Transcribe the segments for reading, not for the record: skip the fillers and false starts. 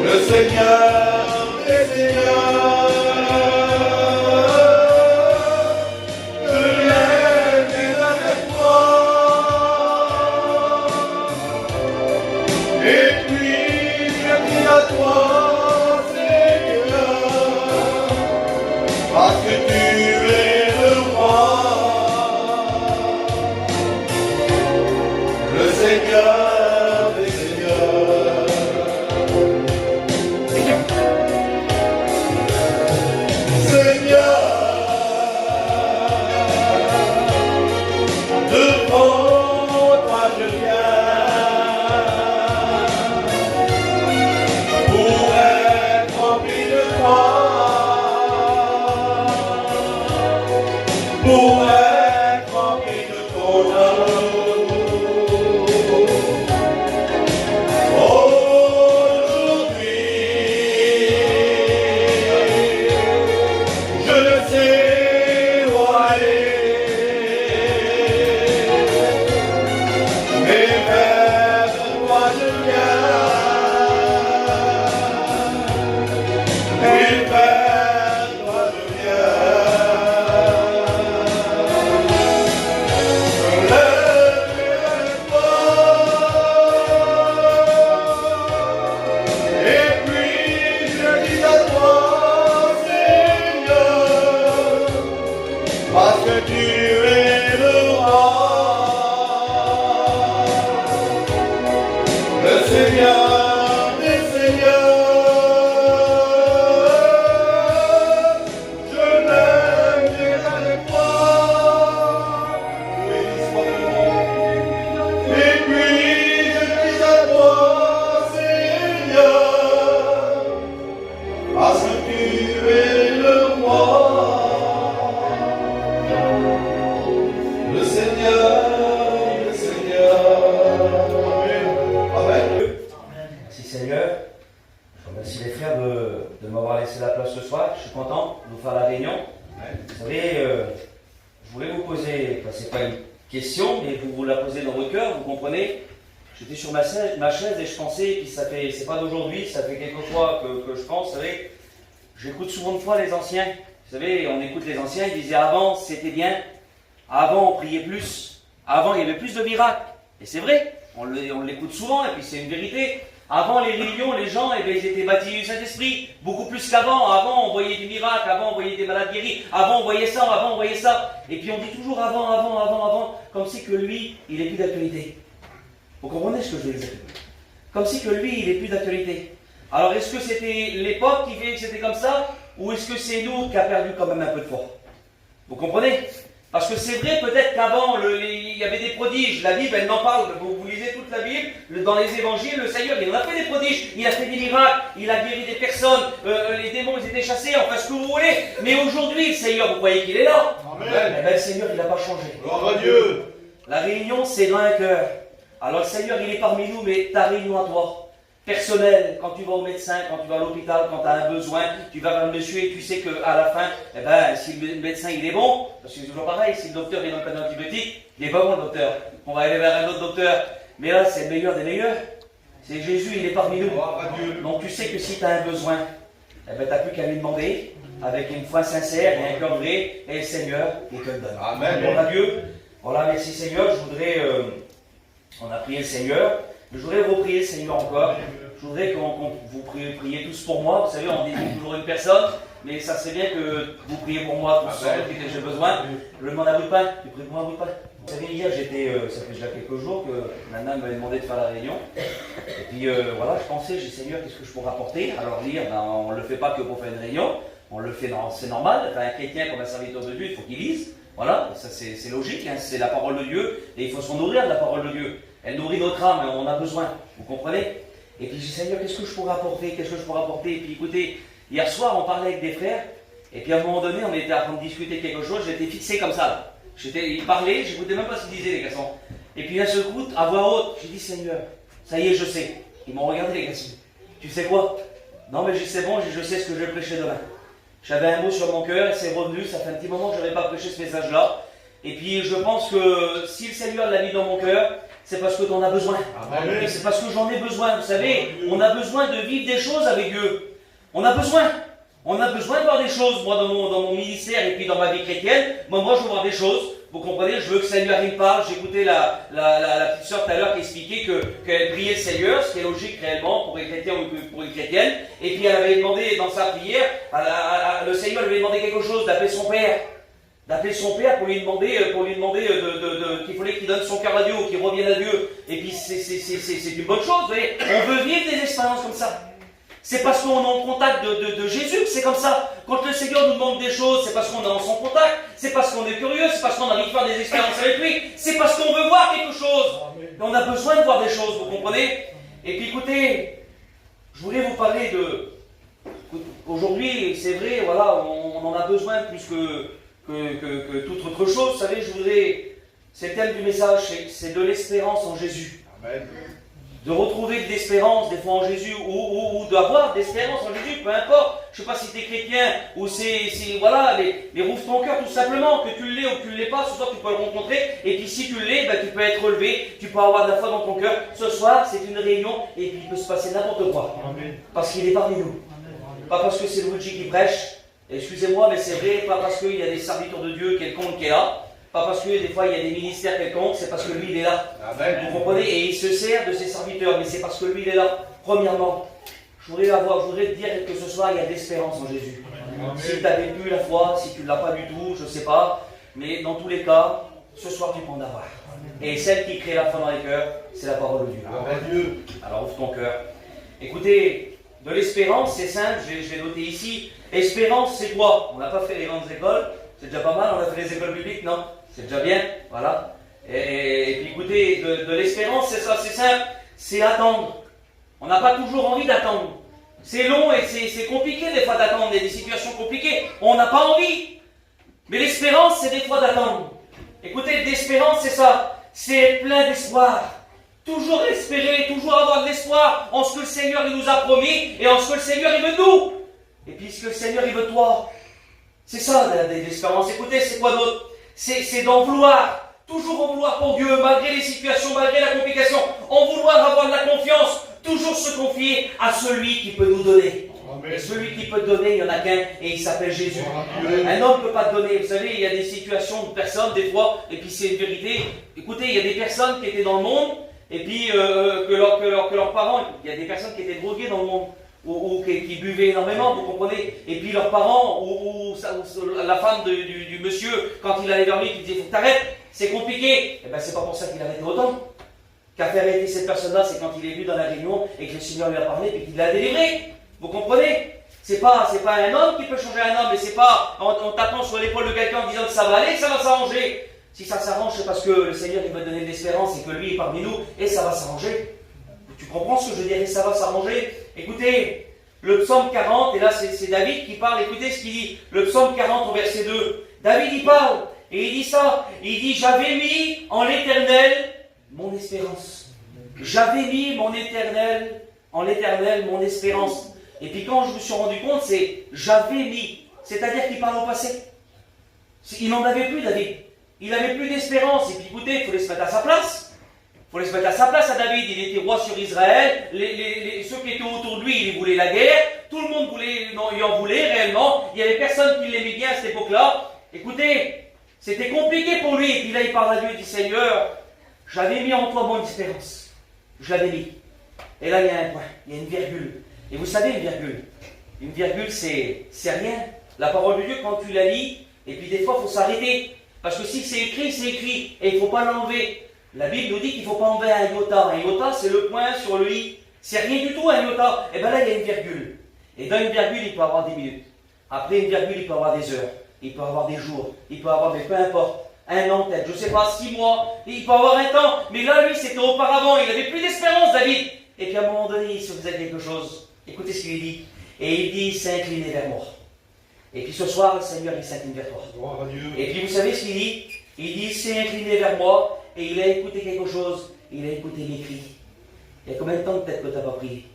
Le Seigneur des Seigneurs, je l'aime et avec moi. Et puis je dis à toi, Seigneur, parce que tu es le roi. Le Seigneur des Seigneurs. Seigneur, devant toi je viens pour être rempli de toi, pour être rempli de ton amour. Aujourd'hui, je ne sais où aller, mais vers toi je viens, et vers toi je viens. Je lève avec toi, et puis je dis à toi, Seigneur, parce que tu es le roi, le Seigneur des Seigneurs. Je l'aime bien avec toi. Béni soit ton nom. Et puis je dis à toi, Seigneur, parce que tu es le roi. Le Seigneur, le Seigneur. Amen. Amen. Merci Seigneur. Je remercie les frères de m'avoir laissé la place ce soir. Je suis content de vous faire la réunion. Vous savez, je voulais vous poser, c'est pas une question, mais vous la posez dans votre cœur, vous comprenez. J'étais sur ma chaise et je pensais, puis c'est pas d'aujourd'hui, ça fait quelques fois que je pense, vous savez, j'écoute souvent de fois les anciens. Vous savez, on écoute les anciens, ils disaient avant c'était bien, avant on priait plus, avant il y avait plus de miracles. Et c'est vrai, on l'écoute souvent, et puis c'est une vérité. Avant les réunions, les gens, ils étaient baptisés du Saint-Esprit, beaucoup plus qu'avant. Avant, on voyait des miracles, avant, on voyait des malades guéris, avant, on voyait ça, avant, on voyait ça. Et puis on dit toujours avant, comme si que lui, il est plus d'actualité. Vous comprenez ce que je veux dire? Comme si que lui, il est plus d'actualité. Alors, est-ce que c'était l'époque qui fait que c'était comme ça, ou est-ce que c'est nous qui a perdu quand même un peu de foi? Vous comprenez? Parce que c'est vrai, peut-être qu'avant, il y avait des prodiges. La Bible, elle en parle. Vous lisez toute la Bible. Dans les évangiles, le Seigneur, il en a fait des prodiges. Il a fait des miracles. Il a guéri des personnes. Les démons, ils étaient chassés. Enfin, ce que vous voulez. Mais aujourd'hui, le Seigneur, vous croyez qu'il est là? Amen. Eh bien, le Seigneur, il n'a pas changé. Gloire à Dieu. La réunion, c'est dans un cœur. Alors, le Seigneur, il est parmi nous, mais ta réunion à toi. Personnel, quand tu vas au médecin, quand tu vas à l'hôpital, quand tu as un besoin, tu vas vers le monsieur et tu sais qu'à la fin, eh ben, si le médecin il est bon, parce que c'est toujours pareil, si le docteur il donne pas d'antibiotiques, il n'est pas bon le docteur. On va aller vers un autre docteur. Mais là, c'est le meilleur des meilleurs. C'est Jésus, il est parmi nous. Gloire à Dieu. Donc tu sais que si tu as un besoin, eh ben, tu n'as plus qu'à lui demander, avec une foi sincère et un cœur vrai, et le Seigneur, il te le donne. Amen. Gloire à Dieu. Voilà, merci Seigneur. Je voudrais, on a prié le Seigneur. Je voudrais reprier le Seigneur encore. Je voudrais que vous priez tous pour moi. Vous savez, on dit toujours une personne, mais ça serait bien que vous priez pour moi tous ceux que j'ai besoin. Je demande à bout de pain. Tu pries pour moi à bout de pain. Vous savez, hier, ça fait déjà quelques jours que Nana m'avait demandé de faire la réunion. Et puis voilà, je pensais, j'ai dit, Seigneur, qu'est-ce que je pourrais apporter? Alors dire, on ne le fait pas que pour faire une réunion. On le fait, c'est normal. Enfin, un chrétien comme un serviteur de Dieu, il faut qu'il lise. Voilà, ça c'est logique, hein, c'est la parole de Dieu, et il faut se nourrir de la parole de Dieu. Elle nourrit notre âme, on a besoin, vous comprenez? Et puis j'ai dit, Seigneur, qu'est-ce que je pourrais apporter? Qu'est-ce que je pourrais apporter? Et puis écoutez, hier soir, on parlait avec des frères, et puis à un moment donné, on était en train de discuter quelque chose, j'étais fixé comme ça, là. Ils parlaient, je n'écoutais même pas ce qu'ils disaient, les garçons. Et puis d'un seul coup, à voix haute, j'ai dit, Seigneur, ça y est, je sais. Ils m'ont regardé, les garçons. Tu sais quoi? Non, mais c'est bon, je sais ce que je vais prêcher demain. J'avais un mot sur mon cœur, c'est revenu, ça fait un petit moment que je n'avais pas prêché ce message-là. Et puis je pense que si le Seigneur l'a mis dans mon cœur, c'est parce que tu en as besoin. Amen. Et c'est parce que j'en ai besoin. Vous savez, on a besoin de vivre des choses avec Dieu. On a besoin. On a besoin de voir des choses. Moi, dans mon ministère et puis dans ma vie chrétienne, moi je veux voir des choses. Vous comprenez, je veux que le Seigneur il me parle. J'écoutais la petite sœur tout à l'heure qui expliquait qu'elle priait le Seigneur, ce qui est logique réellement pour les chrétiens ou pour une chrétienne. Et puis elle avait demandé dans sa prière, le Seigneur lui avait demandé quelque chose, d'appeler son Père. D'appeler son Père pour lui demander qu'il fallait qu'il donne son cœur à Dieu ou qu'il revienne à Dieu. Et puis c'est une bonne chose, vous voyez. On veut vivre des expériences comme ça. C'est parce qu'on est en contact de Jésus que c'est comme ça. Quand le Seigneur nous demande des choses, c'est parce qu'on est en son contact. C'est parce qu'on est curieux, c'est parce qu'on a envie de faire des expériences avec lui. C'est parce qu'on veut voir quelque chose. Et on a besoin de voir des choses, vous comprenez? Et puis écoutez, je voulais vous parler de... Aujourd'hui, c'est vrai, voilà, on en a besoin plus que toute autre chose. Vous savez, c'est le thème du message, c'est de l'espérance en Jésus. Amen. De retrouver de l'espérance des fois en Jésus ou d'avoir de l'espérance en Jésus, peu importe. Je ne sais pas si tu es chrétien ou voilà, mais rouvre ton cœur tout simplement, que tu l'aies ou que tu ne l'aies pas, ce soir tu peux le rencontrer. Et puis si tu l'es, tu peux être relevé, tu peux avoir de la foi dans ton cœur. Ce soir, c'est une réunion et puis il peut se passer n'importe quoi. Amen. Parce qu'il est parmi nous. Pas parce que c'est le Luigi qui prêche, excusez-moi, mais c'est vrai, pas parce qu'il y a des serviteurs de Dieu quelconques qui est là. Pas parce que des fois il y a des ministères quelconques, c'est parce que lui il est là. Amen. Vous comprenez? Et il se sert de ses serviteurs, mais c'est parce que lui il est là. Premièrement, je voudrais te dire que ce soir il y a de l'espérance en Jésus. Amen. Si tu n'avais plus la foi, si tu ne l'as pas du tout, je ne sais pas. Mais dans tous les cas, ce soir tu peux en avoir. Et celle qui crée la foi dans les cœurs, c'est la parole de Dieu. Amen. Alors ouvre ton cœur. Écoutez, de l'espérance, c'est simple, je vais noter ici. Espérance, c'est quoi? On n'a pas fait les grandes écoles, c'est déjà pas mal, on a fait les écoles bibliques, non? C'est déjà bien, voilà. Et puis écoutez, de l'espérance, c'est ça, c'est simple, c'est attendre. On n'a pas toujours envie d'attendre. C'est long et c'est compliqué des fois d'attendre, il y a des situations compliquées. On n'a pas envie. Mais l'espérance, c'est des fois d'attendre. Écoutez, l'espérance, c'est ça. C'est être plein d'espoir. Toujours espérer, toujours avoir de l'espoir en ce que le Seigneur il nous a promis et en ce que le Seigneur il veut de nous. Et puis ce que le Seigneur il veut de toi. C'est ça l'espérance. Écoutez, c'est quoi d'autre? C'est d'en vouloir. Toujours en vouloir pour Dieu, malgré les situations, malgré la complication. En vouloir avoir de la confiance. Toujours se confier à celui qui peut nous donner. Amen. Et celui qui peut te donner, il n'y en a qu'un, et il s'appelle Jésus. Amen. Un homme ne peut pas te donner. Vous savez, il y a des situations de personnes, des fois, et puis c'est une vérité. Écoutez, il y a des personnes qui étaient dans le monde, et puis que leurs parents, il y a des personnes qui étaient droguées dans le monde, ou qui buvaient énormément, vous comprenez. Et puis leurs parents, ou la femme du monsieur, quand il allait vers lui, il disait, faut que t'arrêtes, c'est compliqué. Eh bien, c'est pas pour ça qu'il arrêtait autant. Qu'a fait arrêter cette personne-là, c'est quand il est venu dans la réunion et que le Seigneur lui a parlé et qu'il l'a délivré. Vous comprenez? C'est pas un homme qui peut changer un homme, et c'est pas en tapant sur l'épaule de quelqu'un en disant que ça va aller, que ça va s'arranger. Si ça s'arrange, c'est parce que le Seigneur il veut donner de l'espérance et que lui est parmi nous, et ça va s'arranger. Tu comprends ce que je veux dire? Et ça va s'arranger. Écoutez, le psaume 40, et là c'est David qui parle, écoutez ce qu'il dit. Le psaume 40 au verset 2. David il parle, et il dit ça. Il dit, j'avais mis en l'Éternel mon espérance. J'avais mis en l'Éternel mon espérance. Et puis quand je me suis rendu compte, c'est j'avais mis. C'est-à-dire qu'il parle au passé. Il n'en avait plus, David. Il n'avait plus d'espérance. Et puis écoutez, il fallait se mettre à sa place. Il fallait se mettre à sa place à David. Il était roi sur Israël. Ceux qui étaient autour de lui, ils voulaient la guerre. Tout le monde il en voulait réellement. Il n'y avait personne qui l'aimait bien à cette époque-là. Écoutez, c'était compliqué pour lui. Et puis là, il parle à Dieu et dit, Seigneur, j'avais mis en toi mon espérance. Je l'avais mis. Et là, il y a un point. Il y a une virgule. Et vous savez, une virgule, c'est rien. La parole de Dieu, quand tu la lis, et puis des fois, il faut s'arrêter. Parce que si c'est écrit, c'est écrit. Et il ne faut pas l'enlever. La Bible nous dit qu'il ne faut pas enlever un iota. Un iota, c'est le point sur le i. C'est rien du tout, un iota. Et bien là, il y a une virgule. Et dans une virgule, il peut y avoir des minutes. Après une virgule, il peut y avoir des heures. Il peut y avoir des jours. Il peut y avoir, mais peu importe. Un an peut-être, je ne sais pas, 6 mois. Il peut y avoir un temps. Mais là, lui, c'était auparavant. Il n'avait plus d'espérance, David. Et puis à un moment donné, il se faisait quelque chose. Écoutez ce qu'il dit. Et il dit, il s'est incliné vers moi. Et puis ce soir, le Seigneur, il s'incline vers toi. Gloire à Dieu. Et puis vous savez ce qu'il dit? Il dit, il s'est incliné vers moi et il a écouté quelque chose. Il a écouté mes cris. Il y a combien de temps peut-être que tu n'as pas prié?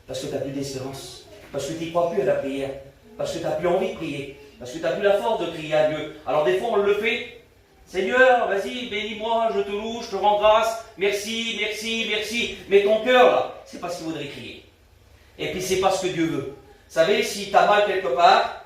Parce que tu n'as plus d'espérance. Parce que tu n'y crois plus à la prière. Parce que tu n'as plus envie de prier. Parce que tu n'as plus la force de prier à Dieu. Alors des fois, on le fait. Seigneur, vas-y, bénis-moi, je te loue, je te rends grâce. merci, merci, merci. Mais ton cœur, là, c'est pas ce qu'il voudrait crier. Et puis c'est pas ce que Dieu veut. Vous savez, si tu as mal quelque part,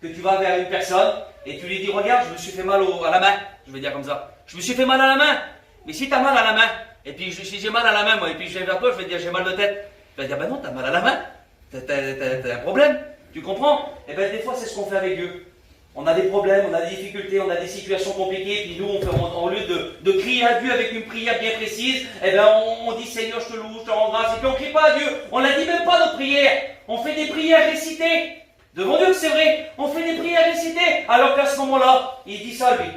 que tu vas vers une personne et tu lui dis, regarde, je me suis fait mal à la main, je vais dire comme ça, je me suis fait mal à la main. Mais si tu as mal à la main, et puis si j'ai mal à la main, moi, et puis je viens vers toi, je vais te dire, j'ai mal de tête. Tu vas dire, ben non, tu as mal à la main, t'as un problème, tu comprends? Et bien des fois, c'est ce qu'on fait avec Dieu. On a des problèmes, on a des difficultés, on a des situations compliquées, puis nous, au lieu de crier à Dieu avec une prière bien précise, eh bien, on dit Seigneur, je te loue, je te rends grâce, et puis on ne crie pas à Dieu, on ne la dit même pas notre prière, on fait des prières récitées. Devant Dieu, c'est vrai, on fait des prières récitées, alors qu'à ce moment-là, il dit ça lui.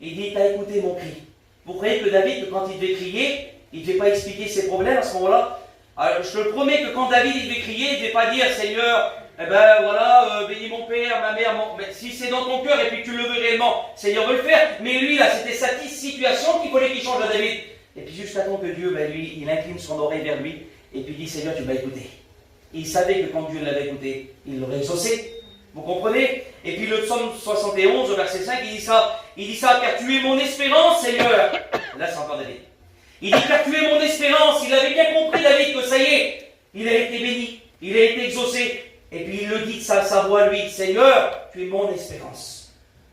Il dit, t'as écouté mon cri. Vous croyez que David, quand il devait crier, il ne devait pas expliquer ses problèmes à ce moment-là? Alors, je te promets que quand David il devait crier, il ne devait pas dire Seigneur, eh ben voilà, bénis mon père, ma mère, mais si c'est dans ton cœur et puis que tu le veux réellement, Seigneur veut le faire. Mais lui, là, c'était sa situation qu'il fallait qu'il change à David. Et puis jusqu'à temps que Dieu, ben, lui, il incline son oreille vers lui et puis dit Seigneur, tu m'as écouté. Il savait que quand Dieu l'avait écouté, il l'aurait exaucé. Vous comprenez? Et puis le psaume 71, au verset 5, il dit ça, car tu es mon espérance, Seigneur. Là, c'est encore David. Il dit, car tu es mon espérance. Il avait bien compris, David, que ça y est, il a été béni, il a été exaucé. Et puis il le dit de sa voix, lui, Seigneur, tu es mon espérance.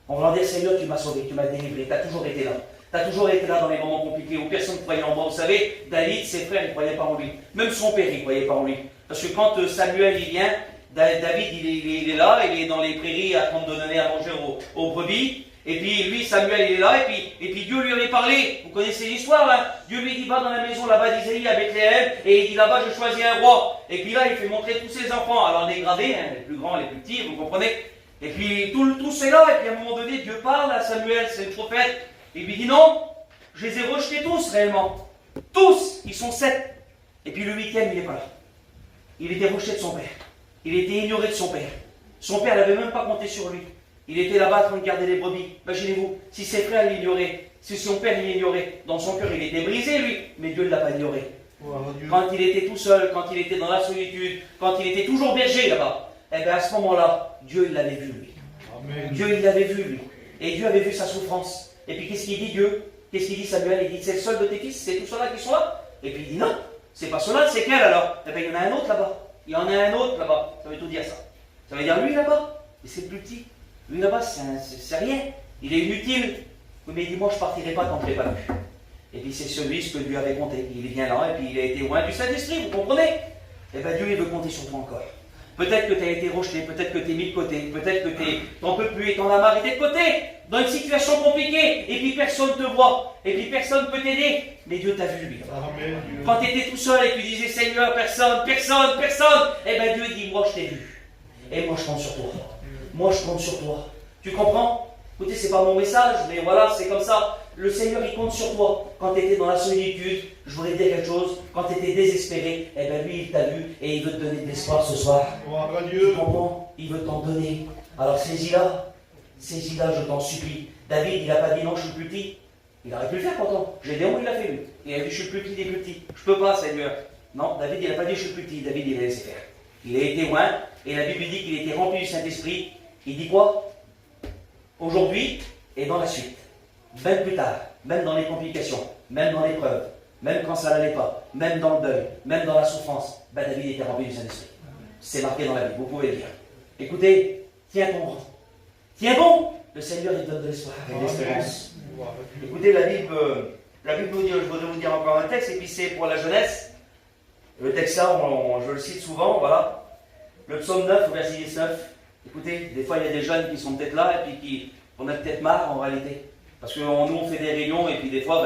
On va dire, Seigneur, tu m'as sauvé, tu m'as délivré, tu as toujours été là. Tu as toujours été là dans les moments compliqués où personne ne croyait en moi. Vous savez, David, ses frères, ils ne croyaient pas en lui. Même son père, il ne croyait pas en lui. Parce que quand Samuel, il vient, David, il est là, il est dans les prairies à train de donner à manger aux brebis. Et puis lui, Samuel, il est là, et puis Dieu lui avait parlé. Vous connaissez l'histoire, là? Dieu lui dit, va dans la maison là-bas d'Isaïe à Bethléem, et il dit, là-bas, je choisis un roi. Et puis là, il fait montrer tous ses enfants, alors dégradés, hein, les plus grands, les plus petits, vous comprenez? Et puis tout c'est là, et puis à un moment donné, Dieu parle à Samuel, c'est le prophète, et lui dit, non, je les ai rejetés tous, réellement. Tous, ils sont 7. Et puis le 8e, il n'est pas là. Il était rejeté de son père. Il était ignoré de son père. Son père n'avait même pas compté sur lui. Il était là-bas en train de garder les brebis. Imaginez-vous, si ses frères l'ignoraient, si son père l'ignorait, dans son cœur il était brisé lui, mais Dieu ne l'a pas ignoré. Quand il était tout seul, quand il était dans la solitude, quand il était toujours berger là-bas, eh bien à ce moment-là, Dieu il l'avait vu lui. Amen. Dieu il l'avait vu lui. Et Dieu avait vu sa souffrance. Et puis qu'est-ce qu'il dit Dieu? Qu'est-ce qu'il dit Samuel? Il dit c'est le seul de tes fils, c'est tous ceux-là qui sont là? Et puis il dit non, c'est pas ceux-là, c'est quel alors? Eh bien il y en a un autre là-bas. Il y en a un autre là-bas. Ça veut tout dire ça. Ça veut dire lui là-bas, et c'est le plus petit. Lui là-bas, c'est rien. Il est inutile. Oui, mais il dit, moi je ne partirai pas tant que je ne l'ai pas vu. Et puis c'est celui, ce que Dieu avait compté. Il vient là, et puis il a été loin du Saint-Esprit, vous comprenez? Eh bien Dieu, il veut compter sur toi encore. Peut-être que tu as été rejeté, peut-être que tu es mis de côté, peut-être que tu n'en peux plus et tu en as marre et t'es de côté, dans une situation compliquée, et puis personne ne te voit, et puis personne ne peut t'aider, mais Dieu t'a vu lui. Amen. Quand tu étais tout seul et que tu disais Seigneur, personne, eh bien Dieu dit, moi je t'ai vu, et moi je compte sur toi. Moi je compte sur toi. Tu comprends? Écoutez, c'est pas mon message, mais voilà, c'est comme ça. Le Seigneur, il compte sur toi. Quand tu étais dans la solitude, je voudrais te dire quelque chose. Quand tu étais désespéré, eh bien lui, il t'a vu et il veut te donner de l'espoir ce soir. Tu comprends? Il veut t'en donner. Alors saisis-la, je t'en supplie. David, il n'a pas dit non, je suis plus petit. Il aurait pu le faire pourtant. Gédéon, il l'a fait lui. Il a dit, je suis plus petit des plus petits. Je peux pas, Seigneur. Non, David, il n'a pas dit, je suis plus petit. David, il a laissé faire. Il a été loin, et la Bible dit qu'il était rempli du Saint-Esprit. Il dit quoi? Aujourd'hui et dans la suite. Même plus tard, même dans les complications, même dans l'épreuve, même quand ça n'allait pas, même dans le deuil, même dans la souffrance, David était rempli du Saint-Esprit. C'est marqué dans la Bible, vous pouvez le lire. Écoutez, tiens ton rang. Tiens bon, le Seigneur il donne de l'espoir et de l'espérance. Écoutez, la Bible nous dit, je voudrais vous dire encore un texte, et puis c'est pour la jeunesse. Le texte là, je le cite souvent, voilà. Le psaume 9, verset 19. Écoutez, des fois il y a des jeunes qui sont peut-être là, et puis on a peut-être marre en réalité. Parce que nous, on fait des réunions, et puis des fois,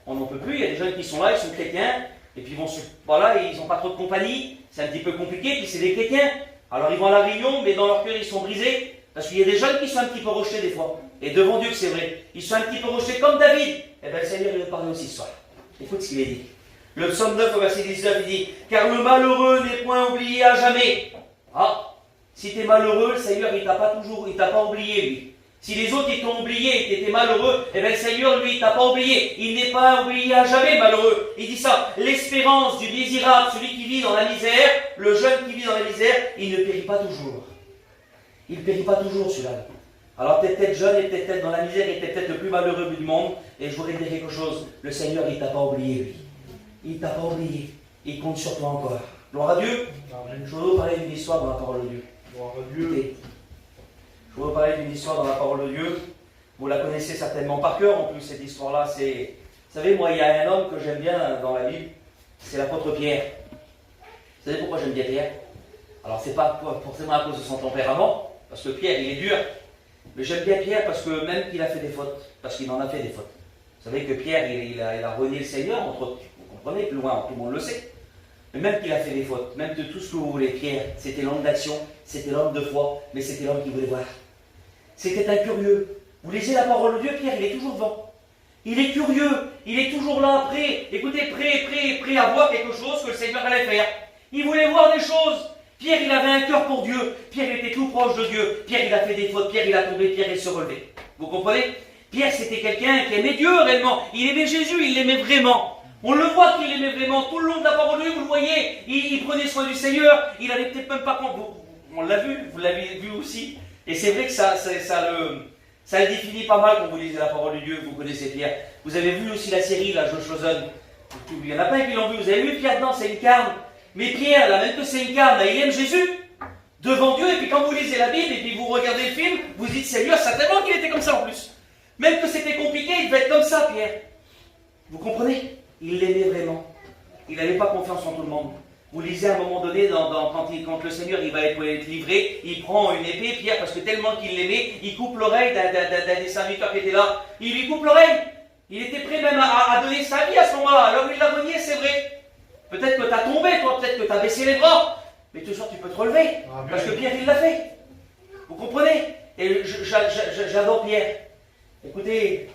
on n'en peut plus. Il y a des jeunes qui sont là, ils sont chrétiens, et puis voilà, ils n'ont pas trop de compagnie, c'est un petit peu compliqué, puis c'est des chrétiens. Alors ils vont à la réunion, mais dans leur cœur, ils sont brisés, parce qu'il y a des jeunes qui sont un petit peu rejetés des fois. Et devant Dieu, c'est vrai, ils sont un petit peu rejetés comme David. Eh bien, le Seigneur, il veut parler aussi ce soir. Écoute ce qu'il est dit. Le psaume 9, au verset 19, il dit « Car le malheureux n'est point oublié à jamais. » Ah, si tu es malheureux, le Seigneur, il t'a pas oublié, lui. Si les autres, ils t'ont oublié et tu étais malheureux, eh bien le Seigneur, lui, il t'a pas oublié. Il n'est pas oublié à jamais, malheureux. Il dit ça, l'espérance du désirable, celui qui vit dans la misère, le jeune qui vit dans la misère, il ne périt pas toujours. Il ne périt pas toujours, celui-là. Alors t'es peut-être jeune et t'es peut-être dans la misère et t'es peut-être le plus malheureux du monde. Et je voudrais te dire quelque chose. Le Seigneur, il t'a pas oublié, lui. Il t'a pas oublié. Il compte sur toi encore. Gloire à Dieu. Amen. Je voudrais vous parler d'une histoire dans la parole de Dieu. Gloire à Dieu. Écoutez, je voudrais vous parler d'une histoire dans la parole de Dieu. Vous la connaissez certainement par cœur. En plus, cette histoire-là, c'est... Vous savez, moi, il y a un homme que j'aime bien dans la Bible. C'est l'apôtre Pierre. Vous savez pourquoi j'aime bien Pierre? Alors, c'est pas forcément à cause de son tempérament, parce que Pierre, il est dur. Mais j'aime bien Pierre parce que même qu'il a fait des fautes, parce qu'il en a fait des fautes. Vous savez que Pierre, il a renié le Seigneur, entre autres. Vous comprenez, plus loin, tout le monde le sait. Mais même qu'il a fait des fautes, même de tout ce que vous voulez, Pierre, c'était l'homme d'action, c'était l'homme de foi, mais c'était l'homme qui voulait voir. C'était un curieux. Vous lisez la parole de Dieu, Pierre, il est toujours devant. Il est curieux, il est toujours là, prêt, écoutez, prêt à voir quelque chose que le Seigneur allait faire. Il voulait voir des choses. Pierre, il avait un cœur pour Dieu. Pierre, il était tout proche de Dieu. Pierre, il a fait des fautes. Pierre, il a tombé. Pierre, il se relevait. Vous comprenez? Pierre, c'était quelqu'un qui aimait Dieu réellement. Il aimait Jésus, il l'aimait vraiment. On le voit qu'il l'aimait vraiment. Tout le long de la parole de Dieu, vous le voyez. Il prenait soin du Seigneur. Il n'avait peut-être même pas compte. On l'a vu, vous l'avez vu aussi. Et c'est vrai que ça le définit pas mal quand vous lisez la parole de Dieu. Vous connaissez Pierre. Vous avez vu aussi la série, là, The Chosen. Il y en a plein qui l'ont vu. Vous avez vu Pierre dedans, c'est une carne. Mais Pierre, là, même que c'est une carne, là, il aime Jésus devant Dieu. Et puis quand vous lisez la Bible et puis vous regardez le film, vous dites Seigneur, certainement qu'il était comme ça en plus. Même que c'était compliqué, il devait être comme ça, Pierre. Vous comprenez? Il l'aimait vraiment. Il n'avait pas confiance en tout le monde. Vous lisez à un moment donné, quand le Seigneur il va être livré, il prend une épée, Pierre, parce que tellement qu'il l'aimait, il coupe l'oreille d'un des serviteurs qui était là. Il lui coupe l'oreille. Il était prêt même à donner sa vie à ce moment-là. Alors il l'a renié, c'est vrai. Peut-être que tu as tombé, toi, peut-être que tu as baissé les bras, mais toujours tu peux te relever, parce que Pierre, il l'a fait. Vous comprenez? Et j'adore Pierre. Écoutez,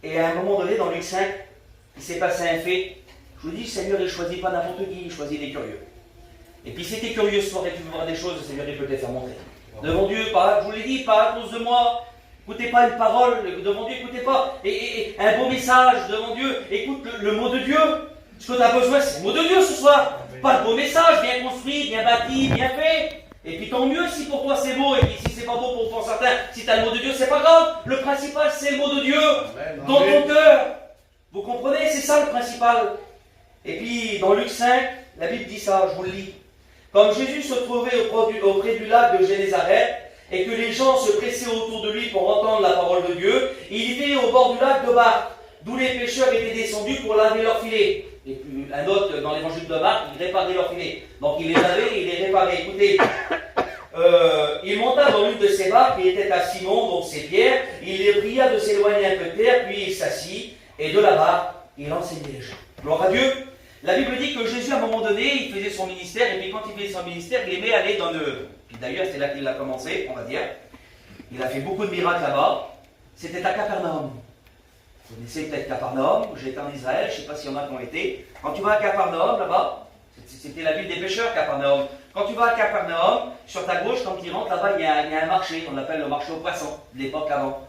et à un moment donné, dans Luc 5, il s'est passé un fait. Je vous dis, le Seigneur, il ne choisit pas n'importe qui, il choisit des curieux. Et puis si tu es curieux ce soir et tu veux voir des choses, le Seigneur, il peut te les faire montrer. Devant Dieu, pas, je vous l'ai dit, pas à cause de moi. Écoutez pas une parole, devant Dieu, écoutez pas. Et un beau message devant Dieu, écoute le mot de Dieu. Ce que tu as besoin, c'est le mot de Dieu ce soir. Pas le beau message, bien construit, bien bâti, bien fait. Et puis tant mieux si pour toi c'est beau, et puis si c'est pas beau pour certains, si tu as le mot de Dieu, c'est pas grave. Le principal, c'est le mot de Dieu dans ton cœur. Vous comprenez? C'est ça le principal. Et puis dans Luc 5, la Bible dit ça, je vous le lis. Comme Jésus se trouvait auprès du lac de Génézareth, et que les gens se pressaient autour de lui pour entendre la parole de Dieu, il vit au bord du lac de Barth, d'où les pêcheurs étaient descendus pour laver leurs filets. Et puis un autre dans l'évangile de Marc, il réparait leurs filets. Donc il les lavait et il les réparait. Écoutez, il monta dans l'une de ses barques qui était à Simon, donc c'est Pierre. Il les pria de s'éloigner un peu de terre, puis il s'assit, et de là-bas, il enseignait les gens. Gloire à Dieu. La Bible dit que Jésus, à un moment donné, il faisait son ministère, et puis quand il faisait son ministère, il aimait aller dans le... Puis d'ailleurs, c'est là qu'il a commencé, on va dire. Il a fait beaucoup de miracles là-bas. C'était à Capernaum. Vous connaissez peut-être Capernaum, où j'étais en Israël, je ne sais pas s'il y en a qui ont été. Quand tu vas à Capernaum, là-bas, c'était la ville des pêcheurs, Capernaum. Quand tu vas à Capernaum, sur ta gauche, quand tu rentres, là-bas, il y a un marché, on l'appelle le marché aux poissons, de l'époque avant.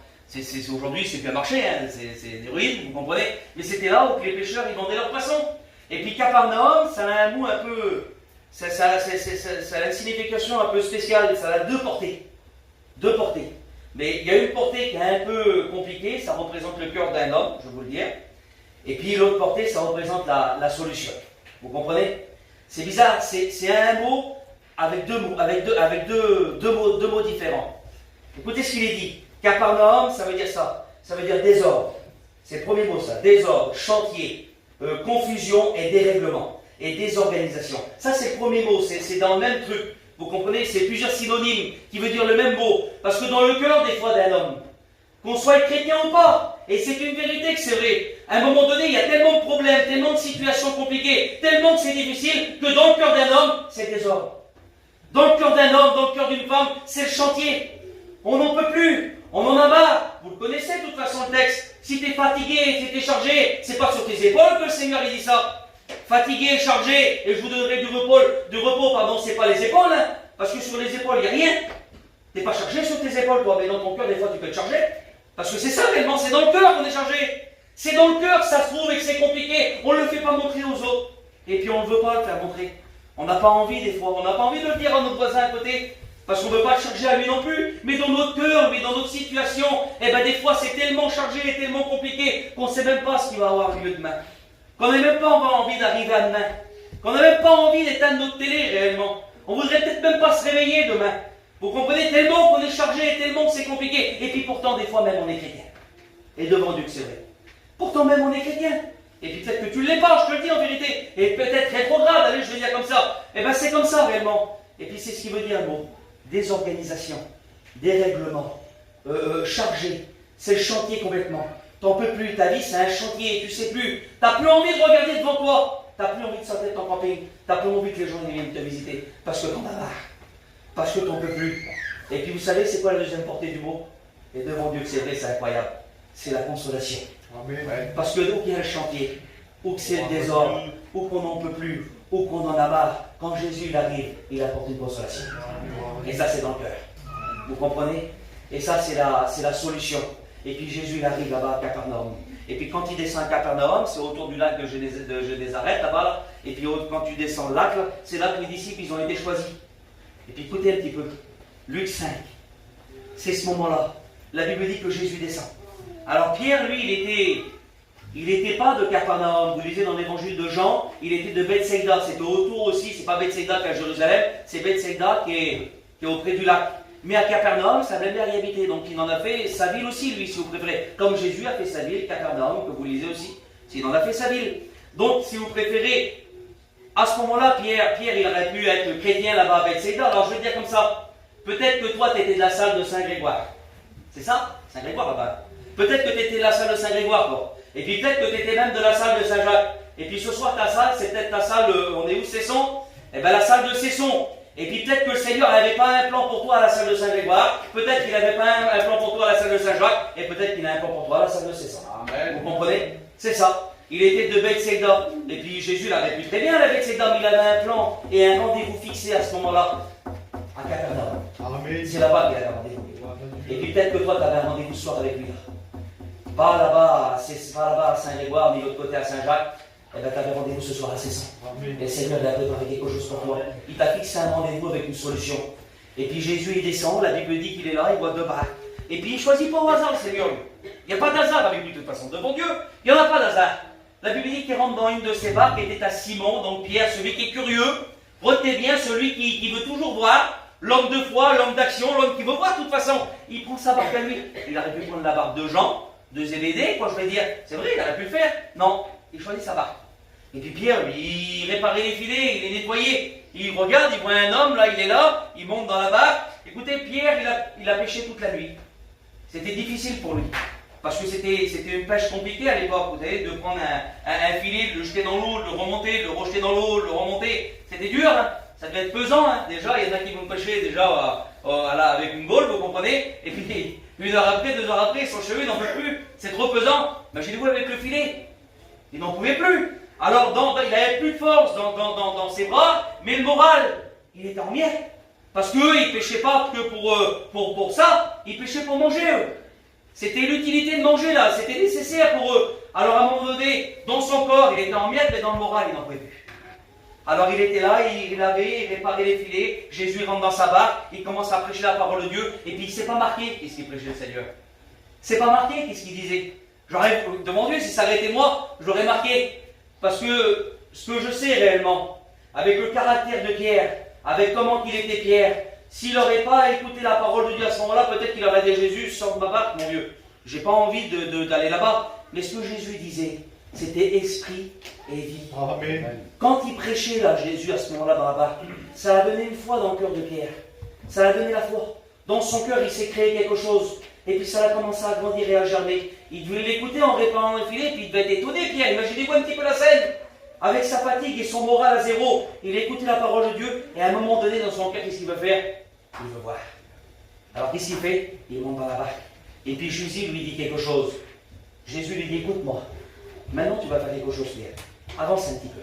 Aujourd'hui, c'est plus un marché, hein, c'est des ruines, vous comprenez. Mais c'était là où les pêcheurs, ils vendaient leurs poissons. Et puis Capernaum, ça a un mot un peu... Ça a une signification un peu spéciale, ça a deux portées. Deux portées. Mais il y a une portée qui est un peu compliquée, ça représente le cœur d'un homme, je vais vous le dire. Et puis l'autre portée, ça représente la solution. Vous comprenez? C'est bizarre, c'est un mot avec deux mots, deux mots différents. Écoutez ce qu'il est dit. Capernaum, ça veut dire ça. Ça veut dire désordre. C'est le premier mot ça. Désordre, chantier, confusion et dérèglement. Et désorganisation. Ça c'est le premier mot, c'est dans le même truc. Vous comprenez, c'est plusieurs synonymes qui veulent dire le même mot. Parce que dans le cœur des fois d'un homme, qu'on soit chrétien ou pas, et c'est une vérité que c'est vrai, à un moment donné, il y a tellement de problèmes, tellement de situations compliquées, tellement que c'est difficile, que dans le cœur d'un homme, c'est désordre. Dans le cœur d'un homme, dans le cœur d'une femme, c'est le chantier. On n'en peut plus, on en a marre. Vous le connaissez de toute façon le texte. Si tu es fatigué, si tu es chargé, c'est pas sur tes épaules que le Seigneur il dit ça. Fatigué, chargé, et je vous donnerai du repos, pardon, c'est pas les épaules, hein, parce que sur les épaules, il n'y a rien. Tu n'es pas chargé sur tes épaules, toi, mais dans ton cœur, des fois, tu peux être chargé. Parce que c'est ça, réellement, c'est dans le cœur qu'on est chargé. C'est dans le cœur que ça se trouve et que c'est compliqué. On ne le fait pas montrer aux autres. Et puis, on ne veut pas le faire montrer. On n'a pas envie, des fois. On n'a pas envie de le dire à notre voisin à côté. Parce qu'on ne veut pas le charger à lui non plus. Mais dans notre cœur, mais dans notre situation, eh ben des fois c'est tellement chargé et tellement compliqué qu'on ne sait même pas ce qui va avoir lieu demain. Qu'on n'a même pas envie d'arriver à demain. Qu'on n'a même pas envie d'éteindre notre télé réellement. On voudrait peut-être même pas se réveiller demain. Vous comprenez, tellement qu'on est chargé et tellement que c'est compliqué. Et puis pourtant, des fois même, on est chrétien. Et devant Dieu que c'est vrai. Pourtant même, on est chrétien. Et puis peut-être que tu ne l'es pas, je te le dis en vérité. Et peut-être rétrograde, allez, je vais dire comme ça. Eh bien, c'est comme ça réellement. Et puis c'est ce qui veut dire le mot. Désorganisation, dérèglement, chargé. C'est le chantier complètement. T'en peux plus, ta vie c'est un chantier, tu sais plus. T'as plus envie de regarder devant toi. T'as plus envie de sortir de ton camping. T'as plus envie que les gens viennent te visiter. Parce que t'en as marre. Parce que t'en peux plus. Et puis vous savez, c'est quoi la deuxième portée du mot? Et devant Dieu que c'est vrai, c'est incroyable. C'est la consolation. Amen. Parce que donc il y a le chantier, ou que c'est le désordre, ou qu'on n'en peut plus, ou qu'on en a marre. Quand Jésus il arrive, il apporte une consolation. Et ça c'est dans le cœur. Vous comprenez? Et ça c'est la solution. Et puis Jésus il arrive là-bas à Capernaum. Et puis quand il descend à Capernaum, c'est autour du lac de Génézareth là-bas. Là. Et puis quand tu descends le lac, là, c'est là que les disciples ils ont été choisis. Et puis écoutez un petit peu. Luc 5. C'est ce moment-là. La Bible dit que Jésus descend. Alors Pierre, lui, il n'était pas de Capernaum. Vous lisez dans l'évangile de Jean, il était de Bethsaïda. C'était autour aussi, c'est pas Bethsaïda qu'à Jérusalem, c'est Bethsaïda qui est auprès du lac. Mais à Capernaum, sa belle-mère y habitait. Donc il en a fait sa ville aussi, lui, si vous préférez. Comme Jésus a fait sa ville, Capernaum, que vous lisez aussi. Il en a fait sa ville. Donc, si vous préférez, à ce moment-là, Pierre, il aurait pu être chrétien là-bas à Bethsaïda. Alors je vais dire comme ça. Peut-être que toi, tu étais de la salle de Saint-Grégoire. C'est ça? Saint-Grégoire, papa. Peut-être que tu étais de la salle de Saint-Grégoire, toi. Et puis peut-être que tu étais même de la salle de Saint-Jacques. Et puis ce soir, ta salle, c'est peut-être ta salle, on est où, Cesson? Eh bien, la salle de Cesson. Et puis peut-être que le Seigneur n'avait pas un plan pour toi à la salle de Saint-Grégoire. Peut-être qu'il n'avait pas un plan pour toi à la salle de Saint-Jacques. Et peut-être qu'il a un plan pour toi à la salle de Cesson. Amen. Vous comprenez? C'est ça. Il était de Bethsaïda. Et puis Jésus l'avait pu très bien, la Bethsaïda, mais il avait un plan et un rendez-vous fixé à ce moment-là. À Capernaum. C'est là-bas qu'il avait un rendez-vous. Et puis peut-être que toi, tu avais un rendez-vous ce soir avec lui. Pas là-bas, pas là-bas à Saint-Grégoire, ni de l'autre côté à Saint-Jacques. Eh bien, tu avais rendez-vous ce soir à Cesson. Et le Seigneur il a préparé quelque chose pour toi. Il t'a fixé un rendez-vous avec une solution. Et puis Jésus, il descend, la Bible dit qu'il est là, il voit deux barques. Et puis il choisit pas au hasard le Seigneur. Il n'y a pas d'hasard avec lui de toute façon. Devant Dieu, il n'y en a pas d'hasard. La Bible dit qu'il rentre dans une de ces barques et était à Simon, donc Pierre, celui qui est curieux. Retenez bien, celui qui veut toujours voir. L'homme de foi, l'homme d'action, l'homme qui veut voir de toute façon. Il prend sa barque à lui. Il aurait pu prendre la barque de Jean, de Zébédée, quoi je vais dire. C'est vrai, il aurait pu le faire. Non, il choisit sa barque. Et puis Pierre, lui, il réparait les filets, il les nettoyait. Il regarde, il voit un homme, là, il est là, il monte dans la barque. Écoutez, Pierre, il a pêché toute la nuit. C'était difficile pour lui. Parce que c'était une pêche compliquée à l'époque, vous savez, de prendre un filet, de le jeter dans l'eau, de le remonter, de le rejeter dans l'eau, de le remonter. C'était dur, hein. Ça devait être pesant, hein. Déjà, il y en a qui vont pêcher déjà avec une gaule, vous comprenez. Et puis, 1 heure après, 2 heures après, ils sont chez eux, ils n'en peuvent plus. C'est trop pesant. Imaginez-vous avec le filet. Ils n'en pouvaient plus. Alors, il n'avait plus de force dans ses bras, mais le moral, il était en miettes. Parce qu'eux, ils ne pêchaient pas que pour ça, ils pêchaient pour manger, eux. C'était l'utilité de manger, là. C'était nécessaire pour eux. Alors, à un moment donné, dans son corps, il était en miettes, mais dans le moral, il n'en pouvait plus. Alors il était là, il réparait les filets, Jésus rentre dans sa barque, il commence à prêcher la parole de Dieu, et puis il ne s'est pas marqué qu'est-ce qu'il prêchait le Seigneur. C'est pas marqué qu'est-ce qu'il disait. J'aurais demandé si ça avait été moi, je l'aurais marqué. Parce que ce que je sais réellement, avec le caractère de Pierre, avec comment qu'il était Pierre, s'il n'aurait pas écouté la parole de Dieu à ce moment-là, peut-être qu'il aurait dit Jésus, sors de ma barque, mon Dieu. J'ai pas envie d'aller là-bas. Mais ce que Jésus disait, c'était esprit et vie. Amen. Quand il prêchait là, Jésus à ce moment-là dans la barque, ça a donné une foi dans le cœur de Pierre. Ça a donné la foi. Dans son cœur, il s'est créé quelque chose. Et puis ça a commencé à grandir et à germer. Il devait l'écouter en réparant le filet, puis il devait être étonné, Pierre. Imaginez-vous un petit peu la scène. Avec sa fatigue et son moral à zéro, il a écouté la parole de Dieu, et à un moment donné, dans son cœur, qu'est-ce qu'il veut faire? Il veut voir. Alors qu'est-ce qu'il fait? Il monte dans la barque. Et puis Jésus lui dit quelque chose. Jésus lui dit, écoute-moi. Maintenant, tu vas faire quelque chose, Pierre. Avance un petit peu.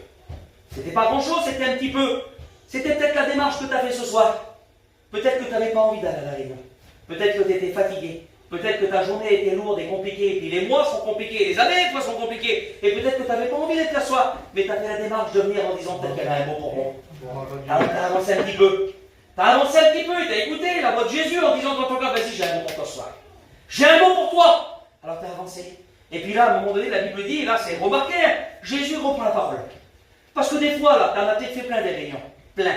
C'était pas grand-chose, c'était un petit peu. C'était peut-être la démarche que tu as fait ce soir. Peut-être que tu n'avais pas envie d'aller à la réunion. Peut-être que tu étais fatigué. Peut-être que ta journée était lourde et compliquée. Et puis les mois sont compliqués, les années, des fois, sont compliquées. Et peut-être que tu n'avais pas envie d'être là ce soir. Mais tu as fait la démarche de venir en disant peut-être qu'il y avait un mot pour moi. Alors tu as avancé un petit peu. Tu as avancé un petit peu, tu as écouté la voix de Jésus en disant dans ton cœur, vas-y, j'ai un mot pour toi ce soir. J'ai un mot pour toi. Alors tu as avancé. Et puis là, à un moment donné, la Bible dit, et là c'est remarqué, hein, Jésus reprend la parole. Parce que des fois, là, tu en as peut-être fait plein des réunions. Plein.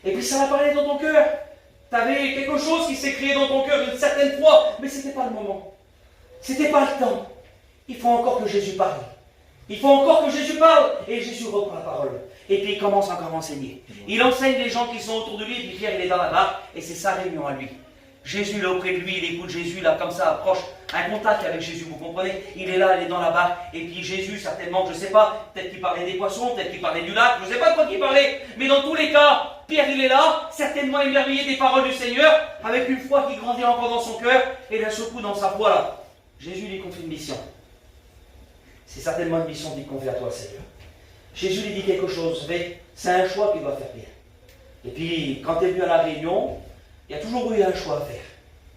Et puis ça va parler dans ton cœur. Tu avais quelque chose qui s'est créé dans ton cœur une certaine fois, mais ce n'était pas le moment. Ce n'était pas le temps. Il faut encore que Jésus parle. Il faut encore que Jésus parle. Et Jésus reprend la parole. Et puis il commence encore à enseigner. Il enseigne les gens qui sont autour de lui. Et puis Pierre, il est dans la barque. Et c'est sa réunion à lui. Jésus là auprès de lui. Il écoute Jésus là comme ça, approche. Un contact avec Jésus, vous comprenez? Il est là, il est dans la barque. Et puis Jésus, certainement, je ne sais pas. Peut-être qu'il parlait des poissons. Peut-être qu'il parlait du lac. Je ne sais pas de quoi il parlait. Mais dans tous les cas, Pierre, il est là. Certainement émerveillé des paroles du Seigneur. Avec une foi qui grandit encore dans son cœur. Et d'un seul coup, dans sa foi là, Jésus lui confie une mission. C'est certainement une mission qu'il confie à toi, Seigneur. Jésus lui dit quelque chose, vous savez, c'est un choix qu'il doit faire, Pierre. Et puis, quand tu es venu à la réunion, il y a toujours eu un choix à faire.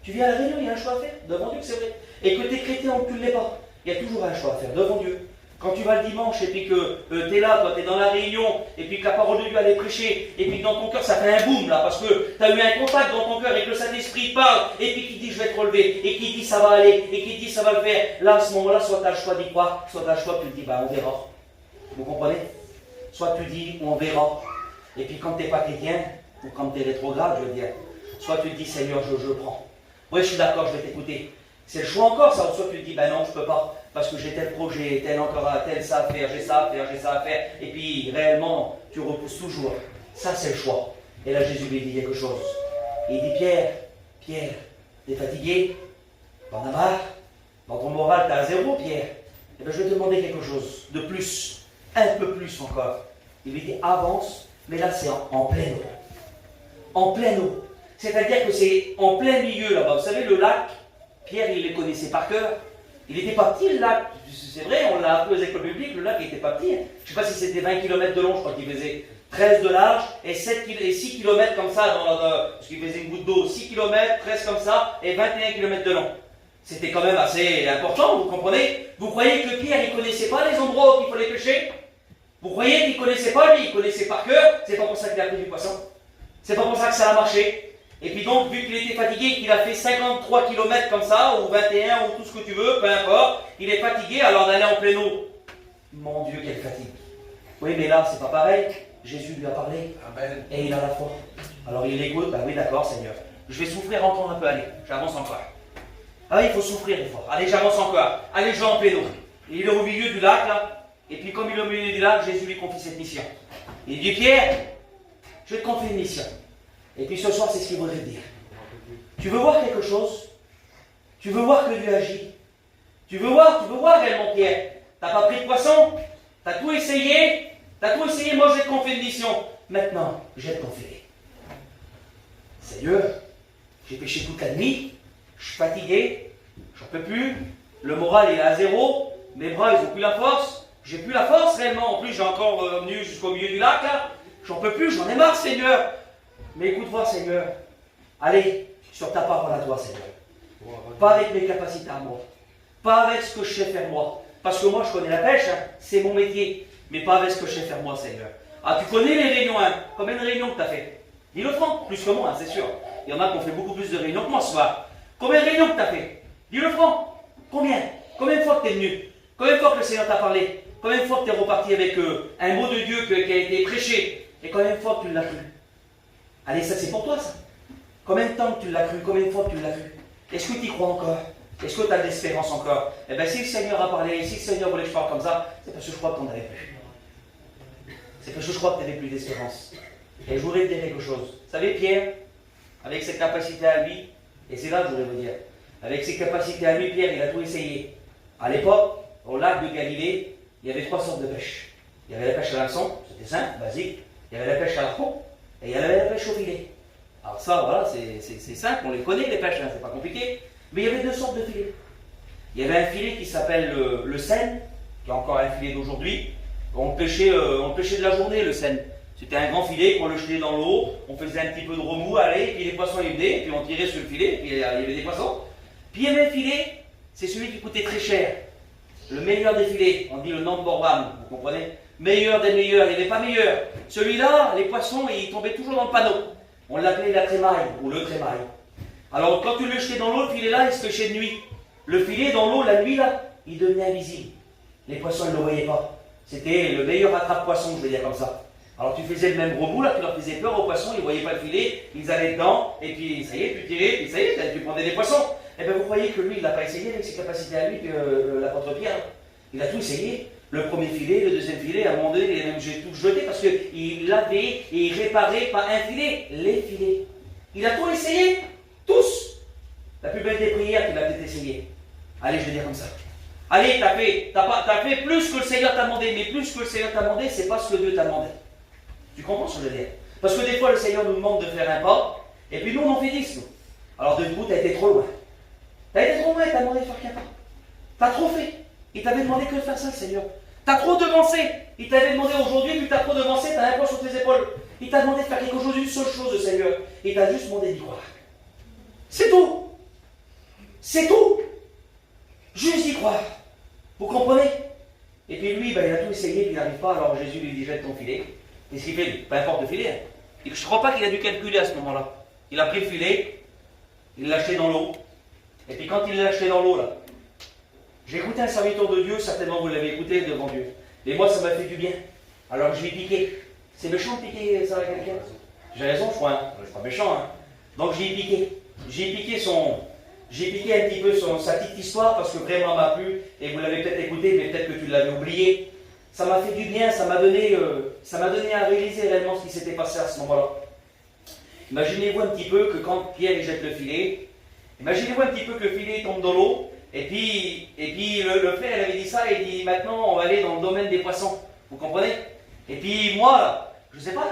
Tu viens à la réunion, il y a un choix à faire, devant Dieu, c'est vrai. Et que tu es chrétien ou que tu ne l'es pas, il y a toujours un choix à faire, devant Dieu. Quand tu vas le dimanche et puis que tu es là, toi tu es dans la réunion, et puis que la parole de Dieu elle est prêchée, et puis que dans ton cœur ça fait un boom là, parce que tu as eu un contact dans ton cœur et que le Saint-Esprit parle, et puis qui dit je vais te relever, et qui dit ça va aller, et qui dit ça va le faire, là à ce moment-là, soit tu as le choix d'y croire, soit tu as le choix que tu te dis bah on verra. Vous comprenez? Soit tu dis on verra, et puis quand tu n'es pas chrétien, ou quand tu es rétrograde, je veux dire, soit tu te dis Seigneur je prends. Oui je suis d'accord, je vais t'écouter. C'est le choix encore ça, soit tu te dis ben non je peux pas. Parce que j'ai tel projet, tel encore, tel ça à faire, j'ai ça à faire, j'ai ça à faire. Et puis, réellement, tu repousses toujours. Ça, c'est le choix. Et là, Jésus lui dit quelque chose. Et il dit, Pierre, t'es fatigué? T'en as marre? Dans ton moral, t'es à zéro, Pierre. Eh bien, je vais te demander quelque chose de plus. Un peu plus encore. Il lui dit, avance, mais là, c'est en pleine eau. En pleine eau. C'est-à-dire que c'est en plein milieu, là-bas. Vous savez, le lac, Pierre, il les connaissait par cœur. Il n'était pas petit le lac, c'est vrai, on l'a appris aux écoles bibliques, le lac n'était pas petit. Je ne sais pas si c'était 20 km de long, je crois qu'il faisait 13 de large et 6 km comme ça, parce qu'il faisait une goutte d'eau, 6 km, 13 comme ça et 21 km de long. C'était quand même assez important, vous comprenez? Vous croyez que Pierre, il ne connaissait pas les endroits où il fallait pêcher? Vous croyez qu'il ne connaissait pas, lui, il connaissait par cœur? C'est pas pour ça qu'il a pris du poisson. C'est pas pour ça que ça a marché. Et puis donc, vu qu'il était fatigué, qu'il a fait 53 km comme ça, ou 21, ou tout ce que tu veux, peu importe, il est fatigué, alors d'aller en pleine eau. Mon Dieu, quelle fatigue. Oui, mais là, c'est pas pareil. Jésus lui a parlé, Amen. Et il a la foi. Alors il écoute, oui, d'accord, Seigneur. Je vais souffrir encore un peu, allez, j'avance encore. Ah oui, il faut souffrir des fois. Allez, j'avance encore. Allez, je vais en pleine eau. Il est au milieu du lac, là. Et puis comme il est au milieu du lac, Jésus lui confie cette mission. Il dit, Pierre, je vais te confier une mission. Et puis ce soir, c'est ce qu'il voudrait te dire. Tu veux voir quelque chose? Tu veux voir que Dieu agit? Tu veux voir réellement Pierre? T'as pas pris de poisson? T'as tout essayé? Moi je vais te confier une mission. Maintenant, je vais te confier. Seigneur, j'ai péché toute la nuit, je suis fatigué, j'en peux plus, le moral il est à zéro, mes bras ils ont plus la force, j'ai plus la force réellement, en plus j'ai encore venu jusqu'au milieu du lac là, j'en peux plus, j'en ai marre Seigneur. Mais écoute-moi, Seigneur, allez sur ta parole à toi, Seigneur. Pas avec mes capacités à moi. Pas avec ce que je sais faire moi. Parce que moi, je connais la pêche, hein, c'est mon métier. Mais pas avec ce que je sais faire moi, Seigneur. Ah, tu connais les réunions, hein? Combien de réunions que tu as fait? Dis-le franc, plus que moi, hein, c'est sûr. Il y en a qui ont fait beaucoup plus de réunions que moi ce soir. Combien de réunions que tu as fait? Dis-le franc. Combien? Combien de fois que tu es venu? Combien de fois que le Seigneur t'a parlé? Combien de fois que tu es reparti avec un mot de Dieu qui a été prêché? Et combien de fois que tu l'as cru? Allez, ça c'est pour toi ça. Combien de temps que tu l'as cru? Combien de fois que tu l'as cru? Est-ce que tu y crois encore? Est-ce que tu as de l'espérance encore? Eh bien si le Seigneur a parlé, si le Seigneur voulait que je parle comme ça, c'est parce que je crois que tu n'en avais plus. C'est parce que je crois que tu n'avais plus d'espérance. Et je voudrais te dire quelque chose. Vous savez Pierre, avec ses capacités à lui, et c'est là que je voudrais vous dire, avec ses capacités à lui, Pierre, il a tout essayé. À l'époque, au lac de Galilée, il y avait 3 sortes de pêche. Il y avait la pêche à l'hameçon, c'était simple, basique. Il y avait la pêche à l'arpon, et il y avait la pêche au filet. Alors ça, voilà, c'est simple, on les connaît les pêches, hein, c'est pas compliqué. Mais il y avait 2 sortes de filets. Il y avait un filet qui s'appelle le seine, qui est encore un filet d'aujourd'hui. On pêchait de la journée le seine. C'était un grand filet qu'on le jetait dans l'eau, on faisait un petit peu de remous, allez, puis les poissons ils venaient, puis on tirait sur le filet, puis il y avait des poissons. Puis il y avait un filet, c'est celui qui coûtait très cher. Le meilleur des filets, on dit le number one, vous comprenez? Meilleur des meilleurs, il n'y avait pas meilleur. Celui-là, les poissons, ils tombaient toujours dans le panneau. On l'appelait la trémaille ou le trémaille. Alors quand tu le jetais dans l'eau, le filet là, il se pêchait de nuit. Le filet dans l'eau, la nuit là, il devenait invisible. Les poissons, ils ne le voyaient pas. C'était le meilleur attrape-poisson, je vais dire comme ça. Alors tu faisais le même gros bout là, tu leur faisais peur aux poissons, ils ne voyaient pas le filet, ils allaient dedans, et puis ça y est, tu tirais, puis ça y est, tu prendais des poissons. Et bien vous croyez que lui, il ne l'a pas essayé avec ses capacités à lui, que l'apôtre Pierre, il a tout essayé. Le premier filet, le deuxième filet, à un moment donné, il a même tout jeté parce qu'il lavait et il réparait pas un filet, les filets. Il a tout essayé, tous. La plus belle des prières qu'il a peut-être essayé. Allez, je vais dire comme ça. Allez, t'as fait plus que le Seigneur t'a demandé, mais plus que le Seigneur t'a demandé, c'est pas ce que Dieu t'a demandé. Tu comprends ce que je veux dire? Parce que des fois, le Seigneur nous demande de faire un pas, et puis nous, on en fait 10, nous. Alors, du coup, t'as été trop loin. T'as été trop loin, il t'a demandé de faire qu'un pas. T'as trop fait. Il t'avait demandé que de faire ça, le Seigneur. T'as trop devancé. Il t'avait demandé aujourd'hui, puis t'as trop devancé, t'as un poids sur tes épaules. Il t'a demandé de faire quelque chose, une seule chose, le Seigneur. Il t'a juste demandé d'y croire. C'est tout. C'est tout. Juste y croire. Vous comprenez? Et puis lui, il a tout essayé, puis il n'arrive pas, alors Jésus lui dit, jette ton filet. Qu'est-ce qu'il fait, lui? Peu importe le filet. Hein. Je ne crois pas qu'il a dû calculer à ce moment-là. Il a pris le filet, il l'a jeté dans l'eau. Et puis quand il l'a jeté dans l'eau, là, j'ai écouté un serviteur de Dieu, certainement vous l'avez écouté devant Dieu. Et moi, ça m'a fait du bien. Alors je lui ai piqué. C'est méchant de piquer ça à quelqu'un? J'ai raison, je crois. Hein. Je ne suis pas méchant. Hein. Donc j'ai piqué. J'ai piqué un petit peu sa petite histoire parce que vraiment m'a plu. Et vous l'avez peut-être écouté, mais peut-être que tu l'avais oublié. Ça m'a fait du bien, ça m'a donné à réaliser réellement ce qui s'était passé à ce moment-là. Imaginez-vous un petit peu que quand Pierre il jette le filet, imaginez-vous un petit peu que le filet tombe dans l'eau, et puis le frère il avait dit ça, et il dit maintenant on va aller dans le domaine des poissons. Vous comprenez? Et puis moi, je ne sais pas,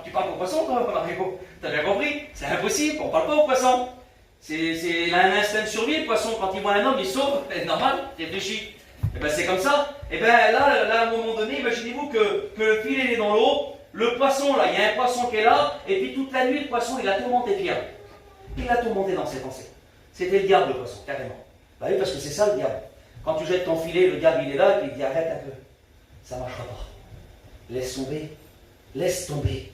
tu parles aux poissons toi, Mario? Tu as bien compris? C'est impossible, on ne parle pas aux poissons. Il a un instinct de survie, le poisson, quand il voit un homme, il sauve, c'est normal, il réfléchit. Et bien c'est comme ça. Et bien là, à un moment donné, imaginez-vous que le filet est dans l'eau, le poisson là, il y a un poisson qui est là, et puis toute la nuit, le poisson il a tourmenté Pierre. Il a tourmenté dans ses pensées. C'était le diable, le poisson, carrément. Bah oui, parce que c'est ça le diable. Quand tu jettes ton filet, le diable il est là, et puis il dit arrête un peu. Ça ne marchera pas. Laisse tomber. Laisse tomber.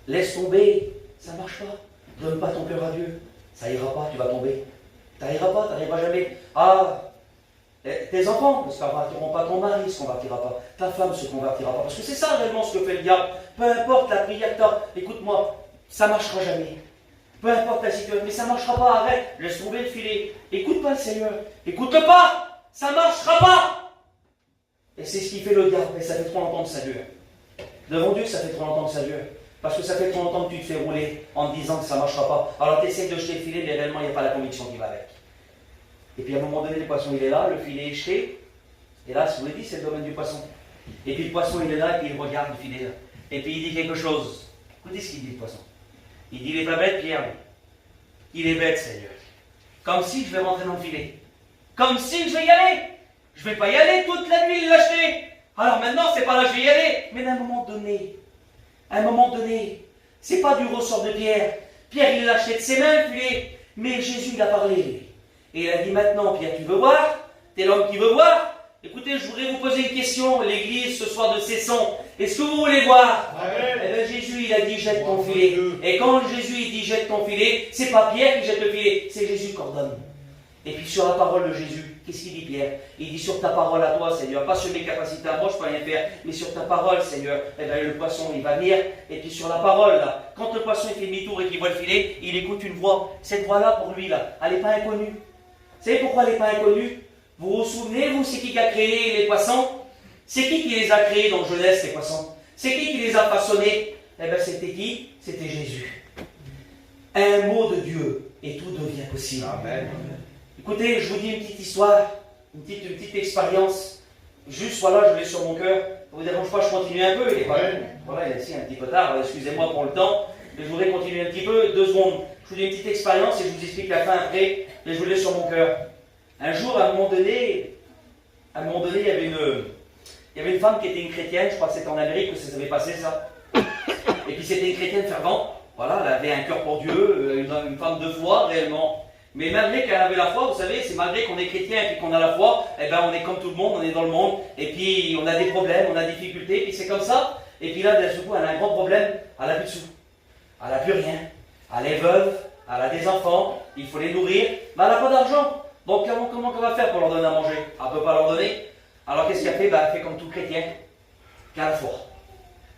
Laisse tomber. Ça ne marche pas. Donne pas ton cœur à Dieu. Ça ira pas, tu vas tomber. Tu n'arriveras pas, tu n'arriveras jamais. Ah, tes enfants ne se convertiront pas, ton mari ne se convertira pas, ta femme ne se convertira pas. Parce que c'est ça réellement ce que fait le diable. Peu importe la prière que tu as, écoute-moi, ça ne marchera jamais. Peu importe la situation, mais ça ne marchera pas, arrête, laisse tomber le filet. Écoute pas le Seigneur, écoute-le pas, ça ne marchera pas. Et c'est ce qui fait le diable, et ça fait trop longtemps que ça dure. Devant Dieu, ça fait trop longtemps que ça dure. Parce que ça fait trop longtemps que tu te fais rouler en te disant que ça ne marchera pas. Alors tu essaies de jeter le filet, mais réellement, il n'y a pas la conviction qui va avec. Et puis à un moment donné, le poisson, il est là, le filet est jeté. Et là, si vous l'avez dit, c'est le domaine du poisson. Et puis le poisson, il est là, et puis il regarde le filet là. Et puis il dit quelque chose. Écoutez ce qu'il dit, le poisson. Il dit, il n'est pas bête, Pierre. Il est bête, Seigneur. Comme si je vais rentrer dans le filet. Comme si je vais y aller. Je ne vais pas y aller toute la nuit, lâcher. Alors maintenant, c'est pas là que je vais y aller. Mais à un moment donné, c'est pas du ressort de Pierre. Pierre, il l'a lâché de ses mains, le filet. Mais Jésus, il a parlé. Et il a dit, maintenant, Pierre, tu veux voir? T'es l'homme qui veut voir? Écoutez, je voudrais vous poser une question, l'église, ce soir de Cesson. Est-ce que vous voulez voir? Eh bien, Jésus, il a dit, jette ton filet. Et quand Jésus, il dit, jette ton filet, c'est pas Pierre qui jette le filet, c'est Jésus qui ordonne. Et puis, sur la parole de Jésus, qu'est-ce qu'il dit, Pierre? Il dit, sur ta parole à toi, Seigneur, pas sur mes capacités à moi, je peux rien faire, mais sur ta parole, Seigneur, eh bien, le poisson, il va venir. Et puis, sur la parole, là, quand le poisson, il fait demi-tour et qu'il voit le filet, il écoute une voix. Cette voix-là, pour lui, là, elle n'est pas inconnue. Vous savez pourquoi elle n'est pas inconnue? Vous vous souvenez, vous, c'est qui a créé les poissons? C'est qui les a créés dans Genèse, les poissons? C'est qui les a façonnés? Eh bien, c'était qui? C'était Jésus. Un mot de Dieu, et tout devient possible. Amen. Écoutez, je vous dis une petite histoire, une petite expérience. Juste, voilà, je l'ai sur mon cœur. Ça ne vous dérange pas, je continue un peu. Il est pas voilà, il est ici un petit peu tard, excusez-moi pour le temps. Mais je voudrais continuer un petit peu, 2 secondes. Je vous dis une petite expérience et je vous explique la fin après. Mais je vous l'ai sur mon cœur. Un jour, à un moment donné, il y avait une femme qui était une chrétienne, je crois que c'était en Amérique que ça s'avait passé ça. Et puis c'était une chrétienne fervente, voilà, elle avait un cœur pour Dieu, une femme de foi réellement. Mais malgré qu'elle avait la foi, vous savez, c'est malgré qu'on est chrétien et puis qu'on a la foi, eh ben on est comme tout le monde, on est dans le monde, et puis on a des problèmes, on a des difficultés, et puis c'est comme ça. Et puis là, d'un seul coup, elle a un grand problème, elle n'a plus de sous, elle n'a plus rien. Elle est veuve, elle a des enfants, il faut les nourrir, mais elle n'a pas d'argent. Donc comment on va faire pour leur donner à manger? Elle ne peut pas leur donner. Alors qu'est-ce qu'elle fait? Elle fait comme tout chrétien, qu'à la fois.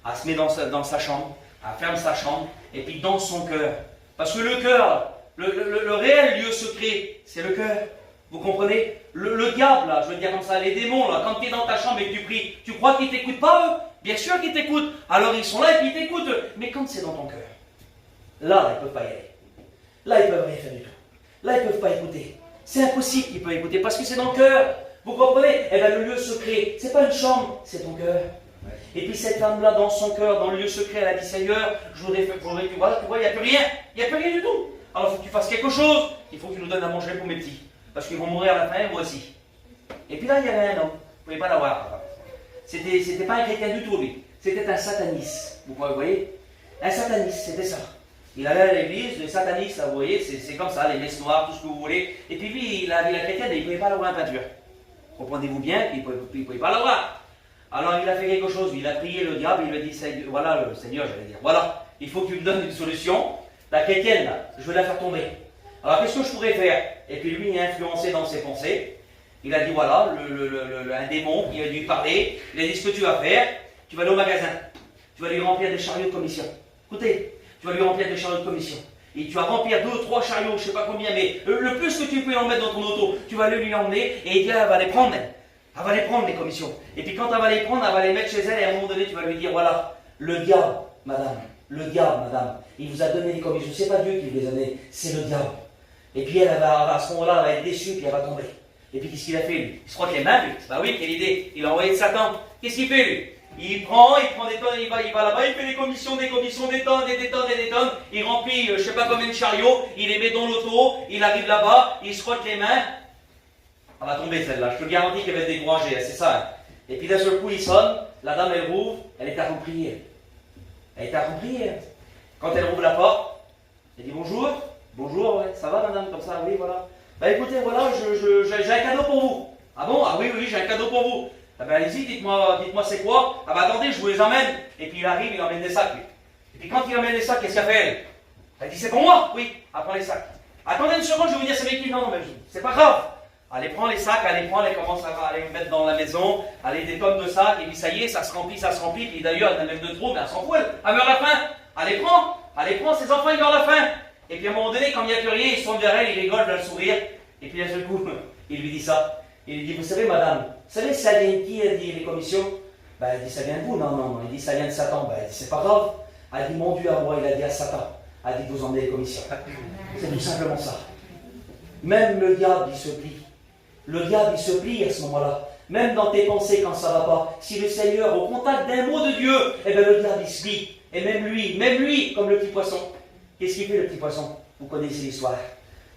Elle se met dans sa chambre, elle ferme sa chambre, et puis dans son cœur. Parce que le cœur, le réel lieu secret, c'est le cœur. Vous comprenez? Le diable, là, je veux dire comme ça, les démons, là, quand tu es dans ta chambre et que tu pries, tu crois qu'ils ne t'écoutent pas, eux? Bien sûr qu'ils t'écoutent. Alors ils sont là et puis ils t'écoutent. Mais quand c'est dans ton cœur, là, ils ne peuvent pas y aller. Là, ils ne peuvent rien faire du tout. Là, ils ne peuvent pas écouter. C'est impossible qu'ils peuvent écouter parce que c'est dans le cœur. Vous comprenez? Eh bien, le lieu secret, c'est pas une chambre, c'est ton cœur. Et puis cette femme-là, dans son cœur, dans le lieu secret, elle a dit, Seigneur, je voudrais que tu vois, il n'y a plus rien. Il n'y a plus rien du tout. Alors, il faut que tu fasses quelque chose. Il faut que tu nous donnes à manger pour mes petits. Parce qu'ils vont mourir à la fin, moi aussi. Et puis là, il y avait un homme. Vous ne pouvez pas l'avoir. C'était pas un chrétien du tout, lui. C'était un sataniste. Vous voyez? Un sataniste, c'était ça. Il allait à l'église, les satanistes, là, vous voyez, c'est comme ça, les messes noires, tout ce que vous voulez. Et puis lui, il avait la chrétienne et il ne pouvait pas l'avoir en peinture. Comprenez-vous bien qu'il ne pouvait pas l'avoir. Alors il a fait quelque chose, il a prié le diable, il lui a dit, voilà le Seigneur, j'allais dire, voilà, il faut que tu me donnes une solution. La chrétienne, là, je vais la faire tomber. Alors qu'est-ce que je pourrais faire? Et puis lui, il est influencé dans ses pensées. Il a dit, voilà, un démon, il a dû parler, il a dit, ce que tu vas faire, tu vas aller au magasin, tu vas lui remplir des chariots de commission. Écoutez, tu vas lui remplir des chariots de commission. Et tu vas remplir 2 ou 3 chariots, je ne sais pas combien, mais le plus que tu peux en mettre dans ton auto, tu vas lui emmener et elle va les prendre, elle. Elle va les prendre, les commissions. Et puis quand elle va les prendre, elle va les mettre chez elle et à un moment donné, tu vas lui dire, voilà, le diable, madame, il vous a donné les commissions. Ce n'est pas Dieu qui vous les a données, c'est le diable. Et puis elle va, à ce moment-là, elle va être déçue, puis elle va tomber. Et puis qu'est-ce qu'il a fait, lui? Il se croit que les mains, lui. Bah oui, quelle idée. Il a envoyé de Satan. Qu'est-ce qu'il fait, lui? Il prend des tonnes, il va là-bas, il fait des commissions, des tonnes. Il remplit, je ne sais pas combien de chariots, il les met dans l'auto, il arrive là-bas, il se frotte les mains. Elle va tomber celle-là, je te garantis qu'elle va être découragée, c'est ça. Hein. Et puis d'un seul coup, il sonne, la dame elle rouvre, elle est à prière. Quand elle rouvre la porte, elle dit bonjour, ouais, ça va madame, comme ça, oui, voilà. Bah écoutez, voilà, j'ai un cadeau pour vous. Ah bon? Ah oui, j'ai un cadeau pour vous. Ah ben allez-y, dites-moi c'est quoi? Ah ben attendez, je vous les emmène. Et puis il arrive, il emmène des sacs. Lui. Et puis quand il emmène les sacs, qu'est-ce qu'elle fait? Elle dit c'est pour moi? Oui, elle prend les sacs. Attendez une seconde, je vais vous dire c'est avec qui? Non, mais c'est pas grave. Elle prend les sacs, elle commence à les mettre dans la maison, elle des tonnes de sacs, et puis ça y est, ça se remplit, puis d'ailleurs elle en a même de trop, mais elle s'en fout, elle meurt à la faim. Elle les prend, ses enfants ils meurent à la faim. Et puis à un moment donné, quand il n'y a plus rien, ils sont vers elle, ils rigolent, elle sourire. Et puis d'un seul coup, il lui dit ça. Il lui dit, vous savez madame, vous savez ça vient de qui? Elle dit, les commissions. Ben, elle dit, ça vient de vous? Non. Il dit, ça vient de Satan. Ben, elle dit, c'est pas grave. Elle dit, mon Dieu à moi, il a dit à Satan. Elle dit, vous emmenez les commissions. C'est tout simplement ça. Même le diable, il se plie. Le diable, il se plie à ce moment-là. Même dans tes pensées, quand ça ne va pas. Si le Seigneur, au contact d'un mot de Dieu, eh bien le diable, il se plie. Et même lui, comme le petit poisson. Qu'est-ce qu'il fait, le petit poisson? Vous connaissez l'histoire.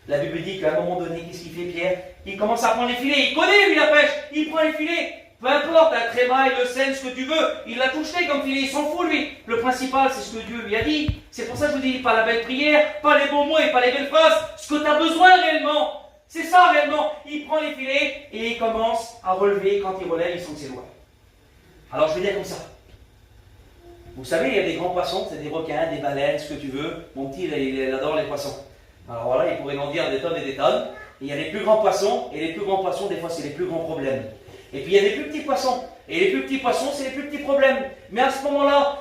La Bible dit qu'à un moment donné, qu'est-ce qu'il fait, Pierre? Il commence à prendre les filets. Il connaît, lui, la pêche. Il prend les filets. Peu importe, la trémaille, le sel, ce que tu veux. Il l'a touché comme filet. Il s'en fout, lui. Le principal, c'est ce que Dieu lui a dit. C'est pour ça que je vous dis, pas la belle prière, pas les bons mots et pas les belles phrases. Ce que tu as besoin réellement. C'est ça réellement. Il prend les filets et il commence à relever. Quand il relève, il sent que c'est loin. Alors je vais dire comme ça. Vous savez, il y a des grands poissons, c'est des requins, des baleines, ce que tu veux. Mon petit, il adore les poissons. Alors voilà, il pourrait en dire des tonnes et des tonnes. Et il y a les plus grands poissons, et les plus grands poissons, des fois, c'est les plus grands problèmes. Et puis il y a des plus petits poissons. Et les plus petits poissons, c'est les plus petits problèmes. Mais à ce moment-là,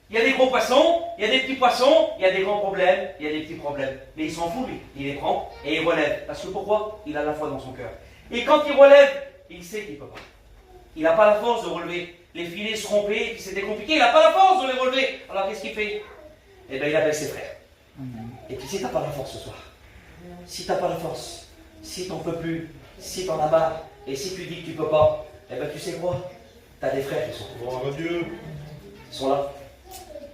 il y a des gros poissons, il y a des petits poissons, il y a des grands problèmes, il y a des petits problèmes. Mais il s'en fout, lui. Il les prend et il relève. Parce que pourquoi? Il a la foi dans son cœur. Et quand il relève, il sait qu'il ne peut pas. Il n'a pas la force de relever. Les filets se rompaient, puis c'était compliqué. Il n'a pas la force de les relever. Alors qu'est-ce qu'il fait? Eh bien, il appelle ses frères. Et puis si tu n'as pas la force ce soir, si tu n'as pas la force, si tu n'en peux plus, si tu en as marre, et si tu dis que tu ne peux pas, eh bien tu sais quoi? Tu as des frères qui sont là. Dieu. Ils sont là.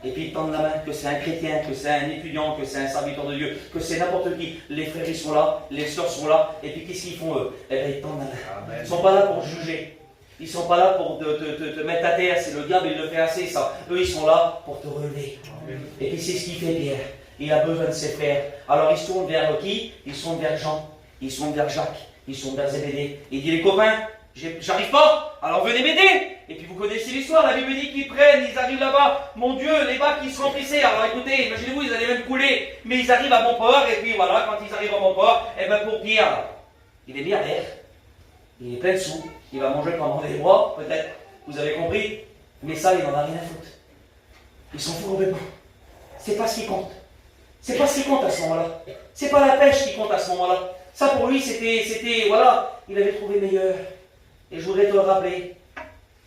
Et puis ils tendent la main, que c'est un chrétien, que c'est un étudiant, que c'est un serviteur de Dieu, que c'est n'importe qui. Les frères ils sont là, les sœurs sont là, et puis qu'est-ce qu'ils font eux? Eh bien ils tendent la main. Amen. Ils ne sont pas là pour juger. Ils ne sont pas là pour te mettre à terre, c'est le diable, il le fait assez ça. Eux ils sont là pour te relever. Amen. Et puis c'est ce qu'il fait Pierre. Il a besoin de ses frères. Alors ils se tournent vers qui? Ils se tournent vers Jean, ils se tournent vers Jacques, ils se tournent vers Zébédée. Il dit les copains, j'arrive pas, alors venez m'aider. Et puis vous connaissez l'histoire, la Bible dit qu'ils prennent, ils arrivent là-bas, mon Dieu, les bacs qui se remplissaient. Alors écoutez, imaginez-vous, ils allaient même couler, mais ils arrivent à bon port, et puis voilà, quand ils arrivent à bon port, et bien pour Pierre, il est milliardaire, il est plein de sous, il va manger pendant des mois, peut-être, vous avez compris, mais ça, il n'en a rien à foutre. Ils s'en fout complètement. C'est pas ce qui compte. C'est pas ce qui compte à ce moment-là. C'est pas la pêche qui compte à ce moment-là. Ça pour lui, c'était, voilà, il avait trouvé meilleur. Et je voudrais te le rappeler.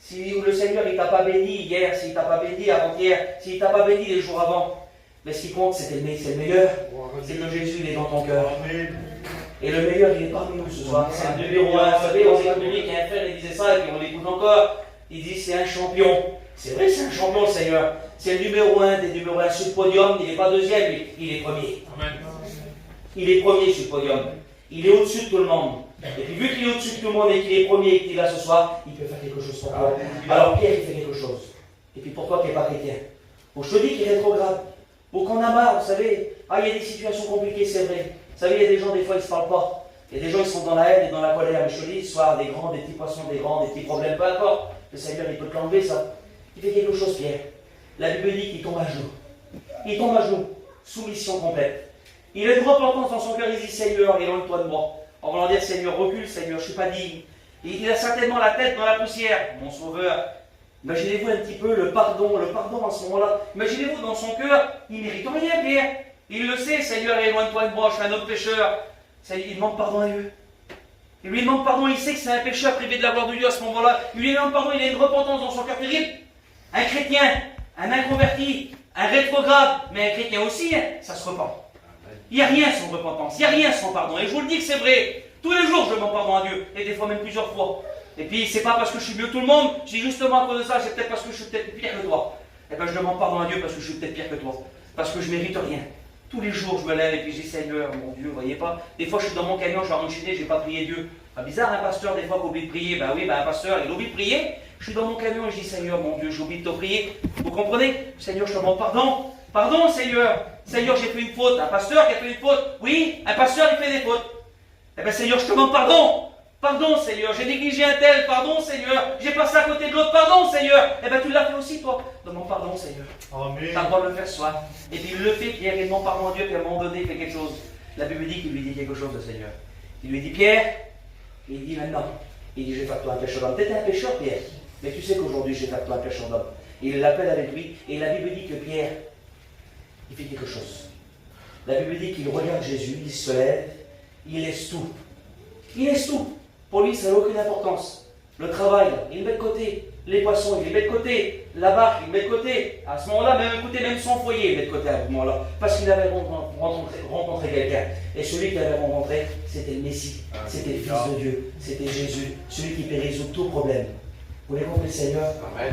Si le Seigneur il t'a pas béni hier, s'il t'a pas béni avant-hier, s'il t'a pas béni les jours avant, mais ce qui compte c'est le meilleur. C'est que Jésus il est dans ton cœur. Et le meilleur il est parmi nous ce soir. C'est le numéro 1. Vous savez, on s'est connu qu'un frère il disait ça et puis on l'écoute encore. Il dit c'est un champion. C'est vrai, c'est un champion le Seigneur. C'est le numéro 1 des numéros 1 sur le podium. Il n'est pas deuxième, lui. Il est premier. Amen. Il est premier sur le podium. Il est au-dessus de tout le monde. Et puis vu qu'il est au-dessus de tout le monde et qu'il est premier et qu'il est là ce soir, il peut faire quelque chose pour toi. Alors Pierre, il fait quelque chose. Et puis pour toi qui n'es pas chrétien. Bon, je te dis qu'il est rétrograde. Bon, qu'on a marre, vous savez. Ah, il y a des situations compliquées, c'est vrai. Vous savez, il y a des gens, des fois, ils ne se parlent pas. Il y a des gens, ils sont dans la haine et dans la colère. Mais je te dis, ce soir, des grands, des petits poissons, des grands, des petits problèmes, peu importe. Le Seigneur, il peut te l'enlever, ça. Il fait quelque chose, Pierre. La Bible dit qu'il tombe à genoux. Il tombe à genoux. Soumission complète. Il a une repentance dans son cœur. Il dit, Seigneur, éloigne-toi de moi. En voulant dire, Seigneur, recule, Seigneur, je ne suis pas digne. Et il a certainement la tête dans la poussière. Mon sauveur. Imaginez-vous un petit peu le pardon à ce moment-là. Imaginez-vous dans son cœur, il ne mérite rien, Pierre. Il le sait, Seigneur, éloigne-toi de moi, je suis un autre pécheur. Il demande pardon à Dieu. Il lui demande pardon, il sait que c'est un pécheur privé de la gloire de Dieu à ce moment-là. Il lui demande pardon, il a une repentance dans son cœur terrible. Un chrétien, un inconverti, un rétrograde, mais un chrétien aussi, hein, ça se repent. Il n'y a rien sans repentance, il n'y a rien sans pardon. Et je vous le dis que c'est vrai. Tous les jours, je demande pardon à Dieu, et des fois même plusieurs fois. Et puis, c'est pas parce que je suis mieux que tout le monde, c'est justement à cause de ça, c'est peut-être parce que je suis peut-être pire que toi. Et bien, je demande pardon à Dieu parce que je suis peut-être pire que toi. Parce que je ne mérite rien. Tous les jours, je me lève et puis je dis, Seigneur, mon Dieu, vous voyez pas. Des fois, je suis dans mon camion, je suis enchaîné, je n'ai pas prié Dieu. Pas bizarre, un pasteur, des fois, qui oublie de prier. Ben oui, un pasteur, il oublie de prier. Je suis dans mon camion et je dis, Seigneur, mon Dieu, j'ai oublié de te prier. Vous comprenez? Seigneur, je te demande pardon. Pardon, Seigneur. Seigneur, j'ai fait une faute. Un pasteur qui a fait une faute. Oui, un pasteur, il fait des fautes. Eh bien, Seigneur, je te demande pardon. Pardon, Seigneur, j'ai négligé un tel. Pardon, Seigneur. J'ai passé à côté de l'autre. Pardon, Seigneur. Eh bien, tu l'as fait aussi, toi. Demande pardon, Seigneur. Amen. Tu as le droit de le faire ce soir. Et puis, il le fait, Pierre, il demande pardon à Dieu, puis à un moment donné, il fait quelque chose. La Bible dit qu'il lui dit quelque chose, le Seigneur. Il lui dit, Pierre, il dit maintenant, il dit, je vais faire de toi un pécheur d'homme. T'étais un pécheur, Pierre. Mais tu sais qu'aujourd'hui, je vais faire de toi un pécheur d'homme. Et il l'appelle avec lui. Et la Bible dit que Pierre, il fait quelque chose. La Bible dit qu'il regarde Jésus, il se lève, il laisse tout. Il laisse tout. Pour lui, ça n'a aucune importance. Le travail, il le met de côté. Les poissons, il les met de côté. La barque, il le met de côté. À ce moment-là, même écoutez, même son foyer, il le met de côté à ce moment-là. Parce qu'il avait rencontré quelqu'un. Et celui qu'il avait rencontré, c'était le Messie. C'était le Fils de Dieu. C'était Jésus. Celui qui peut résoudre tout problème. Vous voulez compris le Seigneur? Amen.